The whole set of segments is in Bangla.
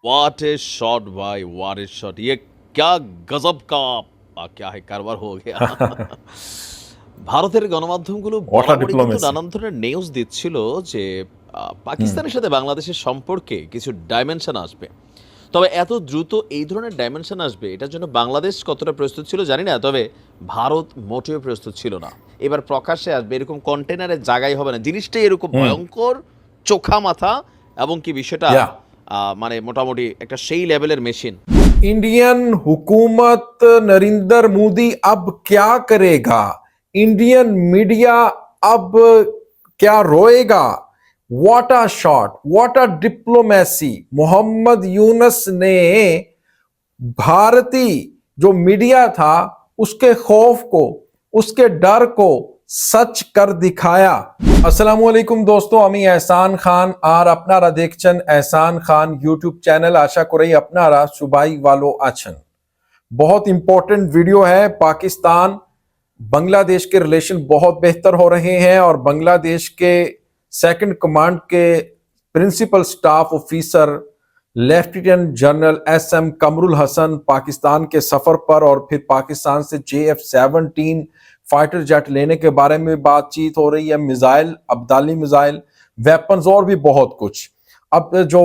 व्हाट ए शॉट भाई, व्हाट ए शॉट! ये क्या गजब का क्या है কারবার हो गया। ভারতের গণমাধ্যমগুলো What a বরাবরই কিন্তু diplomacy. নানান ধরনের নিউজ দিচ্ছিল যে হুম, পাকিস্তানের সাথে বাংলাদেশের সম্পর্কে কিছু ডাইমেনশন আসবে। তবে এত দ্রুত এই ধরনের ডাইমেনশন আসবে এটার জন্য বাংলাদেশ কতটা প্রস্তুত ছিল জানি না, তবে ভারত মোটেও প্রস্তুত ছিল না। এবার প্রকাশ্যে আসবে এরকম কন্টেনারের জায়গায় হবে না, জিনিসটাই এরকম হুম, ভয়ঙ্কর, চোখা মাথা, এবং কি বিষয়টা या মানে মোটামুটি একটা সেই লেভেলের মেশিন। इंडियन हुकूमत नरेंद्र मोदी अब क्या करेगा? इंडियन मीडिया अब क्या रोएगा? What a shot, what a diplomacy. Mohammad Yunus ने भारतीय जो मीडिया था उसके खौफ को, उसके डर को सच कर दिखाया। আসসালামু আলাইকুম দোস্তো, আমি এহসান খান আর আপনারা দেখছেন এহসান খান ইউটিউব চ্যানেল। আশা করি আপনারা সবাই ভালো আছেন। बहुत इंपॉर्टेंट वीडियो है। पाकिस्तान बांग्लादेश के रिलेशन बहुत बेहतर हो रहे हैं और बांग्लादेश के सेकंड कमांड के principal staff officer lieutenant general S M Kamrul Hasan Pakistan के सफर पर और फिर पाकिस्तान से JF-17 फाइटर जेट लेने के बारे में बातचीत हो रही है। मिसाइल, अब्दाली मिसाइल, वेपन्स और भी बहुत कुछ। अब जो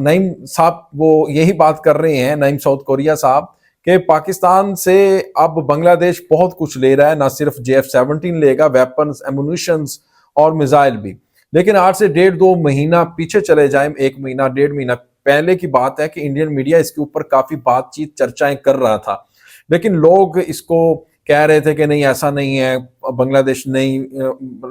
नईम साहब वो यही बात कर रहे हैं, नईम साउथ कोरिया साहब, कि पाकिस्तान से अब बांग्लादेश बहुत कुछ ले रहा है, ना सिर्फ JF-17 लेगा, वेपन्स, एमुनिशंस और मिसाइल भी। लेकिन आज से 1.5-2 महीना पीछे चले जाए, 1 महीना 1.5 महीना पहले की बात है कि इंडियन मीडिया इसके ऊपर काफी बातचीत, चर्चाएं कर रहा था। लेकिन लोग इसको कह रहे थे कि नहीं, ऐसा नहीं है, बांग्लादेश नहीं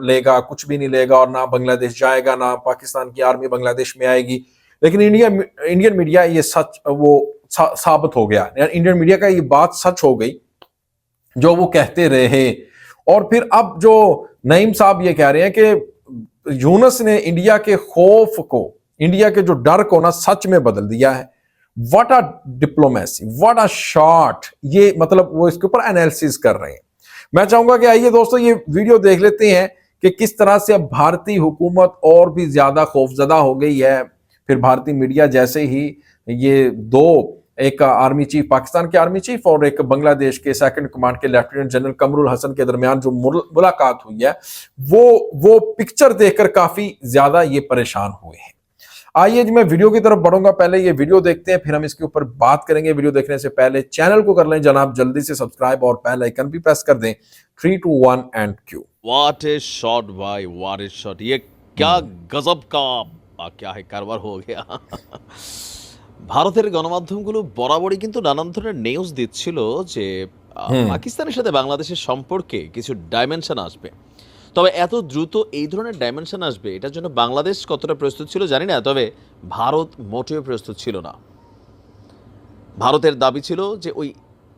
लेगा, कुछ भी नहीं लेगा और ना बांग्लादेश जाएगा, ना पाकिस्तान की आर्मी बांग्लादेश में आएगी। लेकिन इंडियन मीडिया ये सच वो साबित हो गया, इंडियन मीडिया का ये बात सच हो गई जो वो कहते रहे। और फिर अब जो नईम साहब ये कह रहे हैं कि यूनुस ने इंडिया के खौफ को, इंडिया के जो डर को ना सच में बदल दिया है। What a diplomacy, what a shot. ये मतलब वो इसके ऊपर एनालिसिस कर रहे हैं। मैं चाहूंगा कि आइए दोस्तों ये वीडियो देख लेते हैं कि किस तरह से अब भारतीय हुकूमत और भी ज्यादा खौफजदा हो गई है। फिर भारतीय मीडिया जैसे ही ये दो, एक आर्मी चीफ, पाकिस्तान के आर्मी चीफ और एक बांग्लादेश के सेकंड कमांड के लेफ्टिनेंट जनरल कमरुल हसन के दरमियान जो मुलाकात हुई है, वो पिक्चर देखकर काफी ज्यादा ये परेशान हुए हैं। आइए जी मैं वीडियो की तरफ बढ़ूंगा, पहले ये वीडियो देखते हैं फिर हम इसके ऊपर बात करेंगे। वीडियो देखने से पहले चैनल को कर लें जनाब जल्दी से सब्सक्राइब और बेल आइकन भी प्रेस कर दें। 3, 2, 1 and Q. What A shot भाई, व्हाट ए शॉट! ये क्या गजब का क्या है কারবার हो गया। ভারতের গণমাধ্যমগুলো বরাবরই কিন্তু নানান ধরনের নিউজ দিচ্ছিল যে পাকিস্তানের সাথে বাংলাদেশের সম্পর্কে কিছু ডাইমেনশন আসবে। তবে এত দ্রুত এই ধরনের ডাইমেনশন আসবে এটার জন্য বাংলাদেশ কতটা প্রস্তুত ছিল জানি না, তবে ভারত মোটেও প্রস্তুত ছিল না। ভারতের দাবি ছিল যে ওই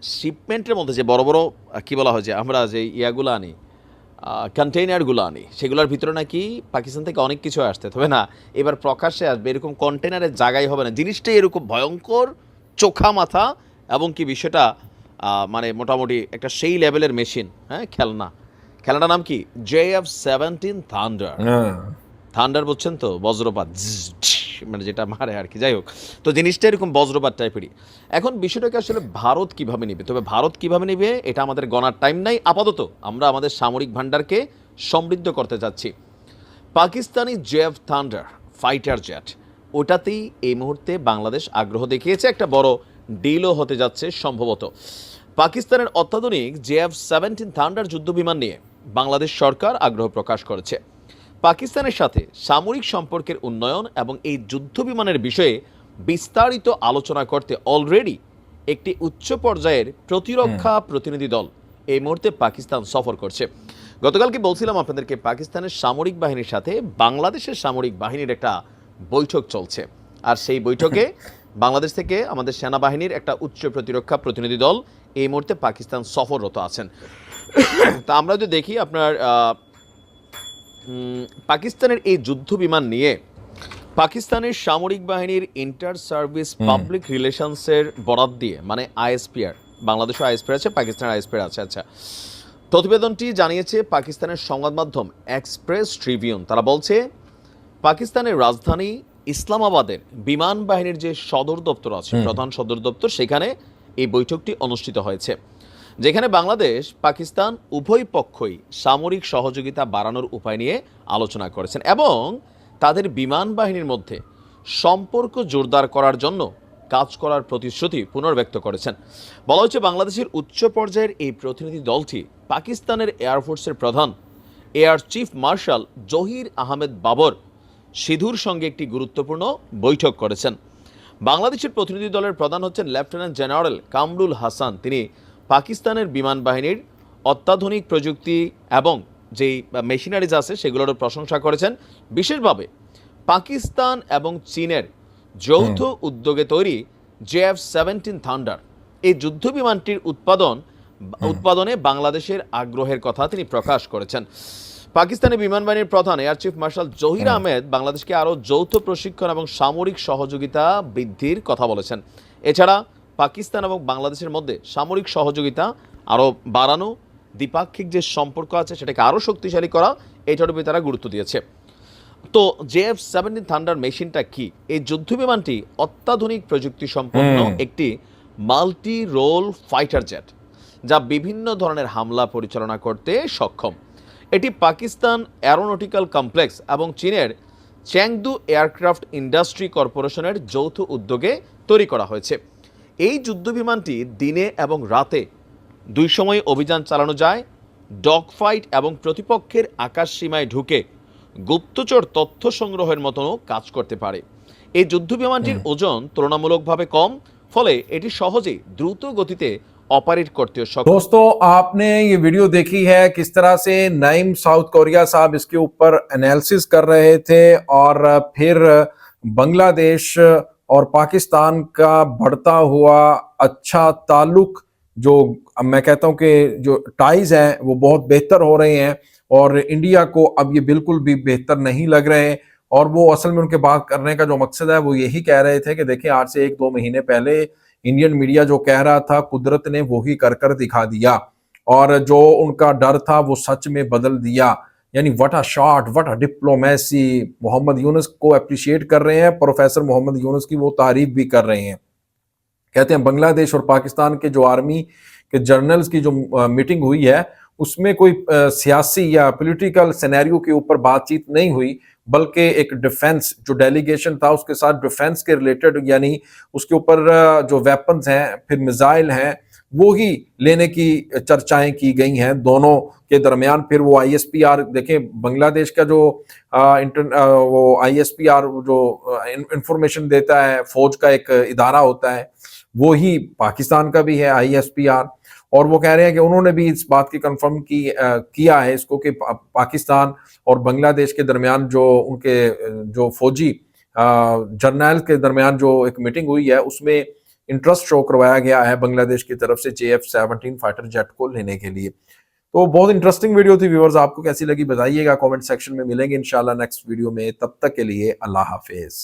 শিপমেন্টের মধ্যে যে বড় বড় কী বলা হয় যে আমরা যে ইয়াগুলো আনি, কন্টেইনারগুলো আনি, সেগুলোর ভিতরে নাকি পাকিস্তান থেকে অনেক কিছু আসতে, তবে না, এবার প্রকাশ্যে আসবে এরকম কন্টেনারের জায়গায় হবে না, জিনিসটাই এরকম ভয়ঙ্কর, চোখা মাথা, এবং কি বিষয়টা মানে মোটামুটি একটা সেই লেভেলের মেশিন। হ্যাঁ, খেলনাটার নাম কি? JF-17 thunder. থান্ডার বুঝছেন তো, বজ্রপাত, মানে যেটা মারে আর কি। যাই হোক, তো জিনিসটা এরকম বজ্রপাত টাইপেরই। এখন বিষয়টাকে আসলে ভারত কিভাবে নেবে, তবে ভারত কিভাবে নেবে এটা আমাদের গণার টাইম নাই। আপাতত আমরা আমাদের সামরিক ভাণ্ডারকে সমৃদ্ধ করতে যাচ্ছি। Pakistani JF thunder fighter jet, ওটাতেই এই মুহূর্তে বাংলাদেশ আগ্রহ দেখিয়েছে। একটা বড় ডিলও হতে যাচ্ছে সম্ভবত। পাকিস্তানের অত্যাধুনিক JF-17 থান্ডার যুদ্ধবিমান নিয়ে বাংলাদেশ সরকার আগ্রহ প্রকাশ করেছে। পাকিস্তানের সাথে সামরিক সম্পর্কের উন্নয়ন এবং এই যুদ্ধবিমানের বিষয়ে বিস্তারিত আলোচনা করতে অলরেডি একটি উচ্চ পর্যায়ের প্রতিরক্ষা প্রতিনিধি দল এই মুহূর্তে পাকিস্তান সফর করছে। গতকালকে বলছিলাম আপনাদেরকে, পাকিস্তানের সামরিক বাহিনীর সাথে বাংলাদেশের সামরিক বাহিনীর একটা বৈঠক চলছে, আর সেই বৈঠকে বাংলাদেশ থেকে আমাদের সেনাবাহিনীর একটা উচ্চ প্রতিরক্ষা প্রতিনিধি দল এই মুহূর্তে পাকিস্তান সফররত আছেন। তা আমরা যদি দেখি আপনার পাকিস্তানের এই যুদ্ধ বিমান নিয়ে পাকিস্তানের সামরিক বাহিনীর ইন্টার সার্ভিস পাবলিক রিলেশনসের বরাত দিয়ে, মানে ISPR, বাংলাদেশও ISPR আছে, পাকিস্তানের ISPR আছে। আচ্ছা, প্রতিবেদনটি জানিয়েছে পাকিস্তানের সংবাদ মাধ্যম এক্সপ্রেস ট্রিবিউন। তারা বলছে পাকিস্তানের রাজধানী ইসলামাবাদের বিমান বাহিনীর যে সদর দপ্তর আছে, প্রধান সদর দপ্তর, সেখানে এই বৈঠকটি অনুষ্ঠিত হয়েছে, যেখানে বাংলাদেশ পাকিস্তান উভয় পক্ষই সামরিক সহযোগিতা বাড়ানোর উপায় নিয়ে আলোচনা করেছেন এবং তাদের বিমান বাহিনীর মধ্যে সম্পর্ক জোরদার করার জন্য কাজ করার প্রতিশ্রুতি পুনর্ব্যক্ত করেছেন। বলা হচ্ছে বাংলাদেশের উচ্চ পর্যায়ের এই প্রতিনিধি দলটি পাকিস্তানের এয়ারফোর্সের প্রধান air chief marshal Zaheer Ahmed Babar সিধুর সঙ্গে একটি গুরুত্বপূর্ণ বৈঠক করেছেন। বাংলাদেশের প্রতিনিধি দলের প্রধান হচ্ছেন লেফটেন্যান্ট জেনারেল কামরুল হাসান। তিনি পাকিস্তানের বিমান বাহিনীর অত্যাধুনিক প্রযুক্তি এবং যেই মেশিনারিজ আছে সেগুলোর প্রশংসা করেছেন। বিশেষভাবে পাকিস্তান এবং চীনের যৌথ উদ্যোগে তৈরি JF-17 থান্ডার এই যুদ্ধ বিমানটির উৎপাদনে বাংলাদেশের আগ্রহের কথা তিনি প্রকাশ করেছেন। পাকিস্তানি বিমান বাহিনীর প্রধান air chief marshal Zaheer Ahmed বাংলাদেশকে আরও যৌথ প্রশিক্ষণ এবং সামরিক সহযোগিতা বৃদ্ধির কথা বলেছেন। এছাড়া পাকিস্তান এবং বাংলাদেশের মধ্যে সামরিক সহযোগিতা আরও বাড়ানো, দ্বিপাক্ষিক যে সম্পর্ক আছে সেটাকে আরও শক্তিশালী করা, এটার উপরে তারা গুরুত্ব দিয়েছে। তো JF-17 থান্ডার মেশিনটা কি? এই যুদ্ধ বিমানটি অত্যাধুনিক প্রযুক্তি সম্পন্ন একটি মাল্টি রোল ফাইটার জেট, যা বিভিন্ন ধরনের হামলা পরিচালনা করতে সক্ষম। এটি পাকিস্তান অ্যারোনটিক্যাল কমপ্লেক্স এবং চীনের চ্যাংদু এয়ারক্রাফট ইন্ডাস্ট্রি কর্পোরেশনের যৌথ উদ্যোগে তৈরি করা হয়েছে। এই যুদ্ধ বিমানটি দিনে এবং রাতে দুই সময় অভিযান চালানো যায়, ডগ ফাইট এবং প্রতিপক্ষের আকাশ সীমায় ঢুকে গুপ্তচর তথ্য সংগ্রহের মতো কাজ করতে পারে। এই যুদ্ধ বিমানটির ওজন তুলনামূলকভাবে কম, ফলে এটি সহজেই দ্রুত গতিতে ऑपरेट करते हो सक्षम। दोस्तों, आपने ये वीडियो देखी है किस तरह से नईम साउथ कोरिया साहब इसके ऊपर एनालिसिस कर रहे थे और फिर बांग्लादेश और पाकिस्तान का बढ़ता हुआ अच्छा ताल्लुक, जो मैं कहता हूं कि जो टाइज हैं वो बहुत बेहतर हो रहे हैं और इंडिया को अब ये बिल्कुल भी बेहतर नहीं लग रहे। और वो असल में उनके बात करने का जो मकसद है वो यही कह रहे थे कि देखिए, आज से 1-2 महीने पहले इंडियन मीडिया जो कह रहा था, कुदरत ने वो ही कर कर दिखा दिया और जो उनका डर था वो सच में बदल दिया। यानी what a shot, what a diplomacy. Mohammad Yunus को अप्रिशिएट कर रहे हैं, प्रोफेसर मोहम्मद यूनुस की वो तारीफ भी कर रहे हैं। कहते हैं बांग्लादेश और पाकिस्तान के जो आर्मी के जर्नल्स की जो मीटिंग हुई है उसमें कोई सियासी या पॉलिटिकल सिनेरियो के ऊपर बातचीत नहीं हुई, बल्कि एक डिफेंस जो डेलीगेशन था उसके साथ डिफेंस के रिलेटेड, यानी उसके ऊपर जो वेपन्स हैं, फिर मिसाइल हैं, वो ही लेने की चर्चाएं की गई हैं दोनों के दरमियान। फिर वो ISPR देखें, बांग्लादेश का जो वो ISPR जो इंफॉर्मेशन देता है, फौज का एक इदारा होता है, वो ही पाकिस्तान का भी है ISPR। और वो कह रहे हैं कि उन्होंने भी इस बात की कंफर्म किया है इसको कि पाकिस्तान और बांग्लादेश के दरमियान जो उनके जो फौजी जर्नल के दरमियान जो एक मीटिंग हुई है उसमें इंटरेस्ट शो करवाया गया है बांग्लादेश की तरफ से JF-17 फाइटर जेट को लेने के लिए। तो बहुत इंटरेस्टिंग वीडियो थी व्यूअर्स, आपको कैसी लगी बताइएगा कमेंट सेक्शन में। मिलेंगे इंशाल्लाह नेक्स्ट वीडियो में, तब तक के लिए अल्लाह हाफिज।